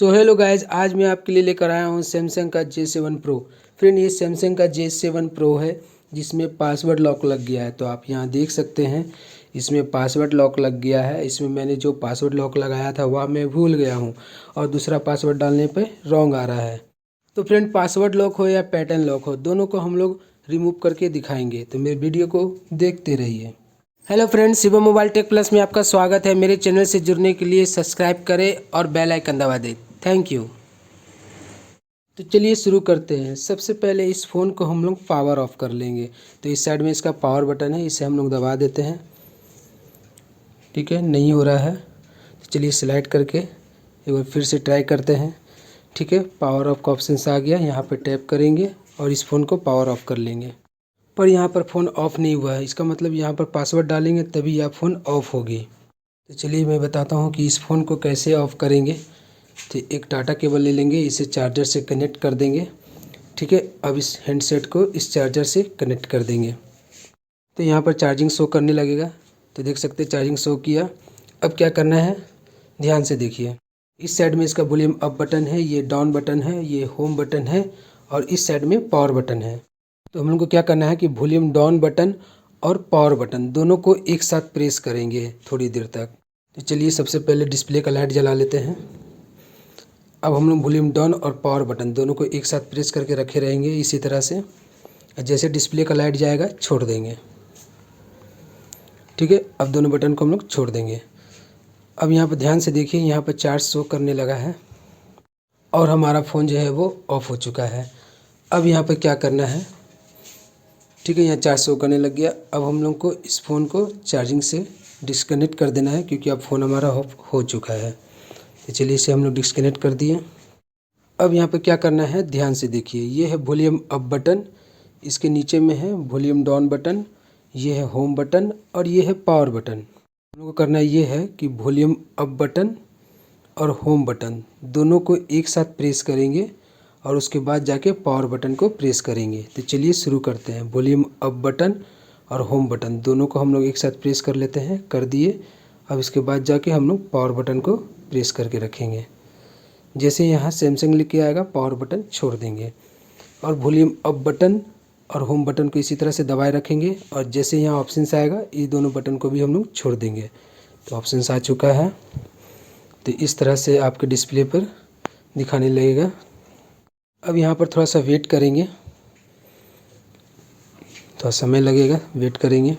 So hello guys, आज मैं आपके लिए लेकर आया हूँ सैमसंग का J7 Pro। फ्रेंड, ये सैमसंग का J7 Pro है जिसमें पासवर्ड लॉक लग गया है। तो आप यहाँ देख सकते हैं इसमें पासवर्ड लॉक लग गया है। इसमें मैंने जो पासवर्ड लॉक लगाया था वह मैं भूल गया हूँ और दूसरा पासवर्ड डालने पे रॉन्ग आ रहा है। तो फ्रेंड, पासवर्ड लॉक हो या पैटर्न लॉक हो, दोनों को हम लोग रिमूव करके दिखाएंगे। तो मेरे वीडियो को देखते रहिए। Hello friends, Shivam mobile tech plus में आपका स्वागत है। मेरे चैनल से जुड़ने के लिए सब्सक्राइब करें और बेल आइकन दबा दें। Thank you. तो चलिए शुरू करते हैं। सबसे पहले इस फ़ोन को हम लोग पावर ऑफ कर लेंगे। तो इस साइड में इसका पावर बटन है, इसे हम लोग दबा देते हैं। ठीक है, नहीं हो रहा है तो चलिए स्लाइड करके एक बार फिर से ट्राई करते हैं। ठीक है, पावर ऑफ का ऑप्शन आ गया, यहाँ पर टैप करेंगे और इस फ़ोन को पावर ऑफ कर लेंगे। पर यहाँ पर फ़ोन ऑफ़ नहीं हुआ है, इसका मतलब यहाँ पर पासवर्ड डालेंगे तभी यह फ़ोन ऑफ़ होगी। तो चलिए मैं बताता हूँ कि इस फ़ोन को कैसे ऑफ़ करेंगे। तो एक टाटा केबल ले लेंगे, इसे चार्जर से कनेक्ट कर देंगे। ठीक है, अब इस हैंडसेट को इस चार्जर से कनेक्ट कर देंगे। तो यहाँ पर चार्जिंग शो करने लगेगा। तो देख सकते हैं चार्जिंग शो किया। अब क्या करना है, ध्यान से देखिए। इस साइड में इसका वॉल्यूम अप बटन है, ये डाउन बटन है, ये होम बटन है और इस साइड में पावर बटन है। तो हम लोग को क्या करना है कि वॉल्यूम डाउन बटन और पावर बटन दोनों को एक साथ प्रेस करेंगे थोड़ी देर तक। तो चलिए सबसे पहले डिस्प्ले का लाइट जला लेते हैं। अब हम लोग वॉल्यूम डाउन और पावर बटन दोनों को एक साथ प्रेस करके रखे रहेंगे इसी तरह से। जैसे डिस्प्ले का लाइट जाएगा छोड़ देंगे। ठीक है, अब दोनों बटन को हम लोग छोड़ देंगे। अब यहाँ पर ध्यान से देखिए, यहाँ पर चार्ज शो करने लगा है और हमारा फ़ोन जो है वो ऑफ़ हो चुका है। अब यहाँ पर क्या करना है, ठीक है, यहाँ चार्ज शो करने लग गया। अब हम लोग को इस फ़ोन को चार्जिंग से डिस्कनेक्ट कर देना है क्योंकि अब फ़ोन हमारा ऑफ हो चुका है। तो चलिए इसे हम लोग डिस्कनेक्ट कर दिए। अब यहाँ पे क्या करना है, ध्यान से देखिए। ये है वॉल्यूम अप बटन, इसके नीचे में है वॉल्यूम डाउन बटन, ये है होम बटन और ये है पावर बटन। हम लोग को करना ये है कि वॉल्यूम अप बटन और होम बटन दोनों को एक साथ प्रेस करेंगे और उसके बाद जाके पावर बटन को प्रेस करेंगे। तो चलिए शुरू करते हैं। वॉल्यूम अप बटन और होम बटन दोनों को हम लोग एक साथ प्रेस कर लेते हैं, कर दिए। अब इसके बाद जाके हम लोग पावर बटन को प्रेस करके रखेंगे। जैसे यहाँ सैमसंग लिख के आएगा पावर बटन छोड़ देंगे और वॉल्यूम अप बटन और होम बटन को इसी तरह से दबाए रखेंगे और जैसे यहाँ ऑप्शन आएगा ये दोनों बटन को भी हम लोग छोड़ देंगे। तो ऑप्शन आ चुका है। तो इस तरह से आपके डिस्प्ले पर दिखाने लगेगा। अब यहाँ पर थोड़ा सा वेट करेंगे, थोड़ा समय लगेगा, वेट करेंगे।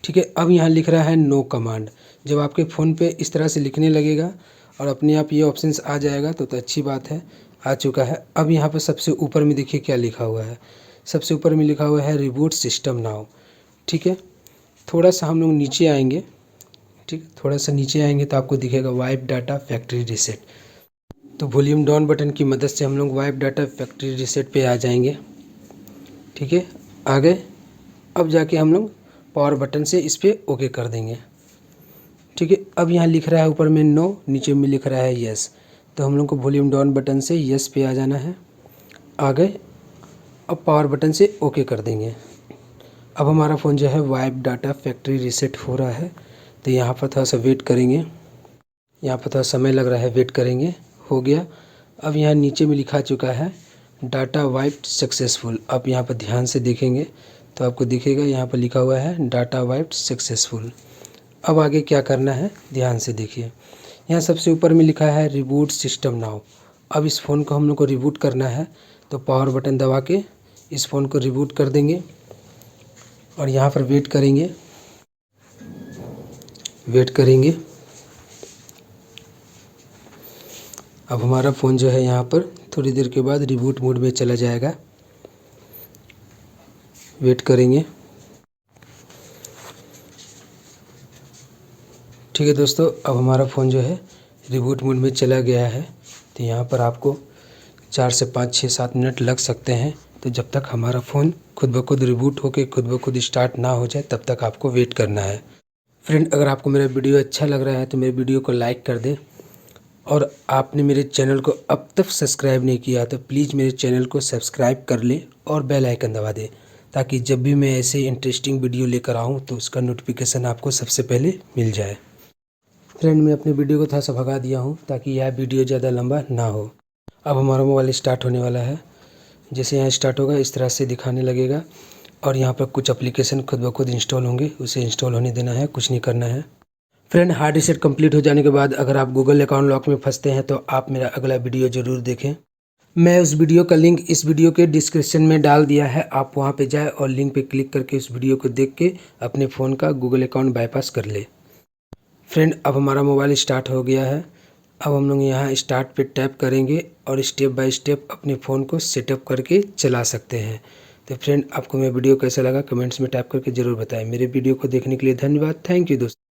ठीक है, अब यहाँ लिख रहा है नो कमांड। जब आपके फ़ोन पे इस तरह से लिखने लगेगा और अपने आप ये ऑप्शंस आ जाएगा तो अच्छी बात है, आ चुका है। अब यहाँ पर सबसे ऊपर में देखिए क्या लिखा हुआ है। सबसे ऊपर में लिखा हुआ है रिबूट सिस्टम नाउ। ठीक है, थोड़ा सा हम लोग नीचे आएंगे। ठीक, थोड़ा सा नीचे आएंगे तो आपको दिखेगा वाइप डाटा फैक्ट्री रीसेट। तो वॉल्यूम डाउन बटन की मदद से हम लोग वाइप डाटा फैक्ट्री रीसेट पे आ जाएंगे। ठीक है, आ गए। अब जाके हम लोग पावर बटन से इस पर ओके कर देंगे। ठीक है, अब यहाँ लिख रहा है ऊपर में नो, नीचे में लिख रहा है यस। तो हम लोग को वॉल्यूम डाउन बटन से यस पे आ जाना है। आ गए। अब पावर बटन से ओके कर देंगे। अब हमारा फ़ोन जो है वाइप डाटा फैक्ट्री रीसेट हो रहा है। तो यहाँ पर थोड़ा सा वेट करेंगे, यहाँ पर थोड़ा समय लग रहा है, वेट करेंगे। हो गया। अब यहाँ नीचे में लिखा चुका है डाटा वाइप्ड सक्सेसफुल। आप यहाँ पर ध्यान से देखेंगे तो आपको दिखेगा यहाँ पर लिखा हुआ है डाटा वाइप्ड सक्सेसफुल। अब आगे क्या करना है, ध्यान से देखिए। यहाँ सबसे ऊपर में लिखा है रिबूट सिस्टम नाउ। अब इस फ़ोन को हम लोग को रिबूट करना है तो पावर बटन दबा के इस फ़ोन को रिबूट कर देंगे और यहाँ पर वेट करेंगे, वेट करेंगे। अब हमारा फ़ोन जो है यहाँ पर थोड़ी देर के बाद रिबूट मोड में चला जाएगा। वेट करेंगे। ठीक है दोस्तों, अब हमारा फ़ोन जो है रिबूट मोड में चला गया है। तो यहाँ पर आपको 4 से 5, 6, 7 मिनट लग सकते हैं। तो जब तक हमारा फ़ोन खुद ब खुद रिबूट होकर खुद ब खुद स्टार्ट ना हो जाए तब तक आपको वेट करना है। फ्रेंड, अगर आपको मेरा वीडियो अच्छा लग रहा है तो मेरे वीडियो को लाइक कर दें और आपने मेरे चैनल को अब तक सब्सक्राइब नहीं किया तो प्लीज़ मेरे चैनल को सब्सक्राइब कर लें और बेल आइकन दबा दें ताकि जब भी मैं ऐसे इंटरेस्टिंग वीडियो लेकर आऊँ तो उसका नोटिफिकेशन आपको सबसे पहले मिल जाए। फ्रेंड मैं अपने वीडियो को थोड़ा सा भगा दिया हूँ ताकि यह वीडियो ज़्यादा लंबा ना हो। अब हमारा मोबाइल स्टार्ट होने वाला है। जैसे यहाँ स्टार्ट होगा इस तरह से दिखाने लगेगा और यहाँ पर कुछ एप्लीकेशन खुद ब खुद इंस्टॉल होंगे, उसे इंस्टॉल होने देना है, कुछ नहीं करना है। फ्रेंड हार्ड रीसेट कंप्लीट हो जाने के बाद अगर आप गूगल अकाउंट लॉक में फंसते हैं तो आप मेरा अगला वीडियो ज़रूर देखें। मैं उस वीडियो का लिंक इस वीडियो के डिस्क्रिप्शन में डाल दिया है, आप वहां पे जाएं और लिंक पे क्लिक करके उस वीडियो को देख के अपने फ़ोन का गूगल अकाउंट बाईपास कर ले। फ्रेंड अब हमारा मोबाइल स्टार्ट हो गया है। अब हम लोग यहाँ स्टार्ट पे टैप करेंगे और स्टेप बाय स्टेप अपने फ़ोन को सेटअप करके चला सकते हैं। तो फ्रेंड आपको मेरा वीडियो कैसा लगा कमेंट्स में टाइप करके ज़रूर बताएं। मेरे वीडियो को देखने के लिए धन्यवाद। थैंक यू दोस्तों।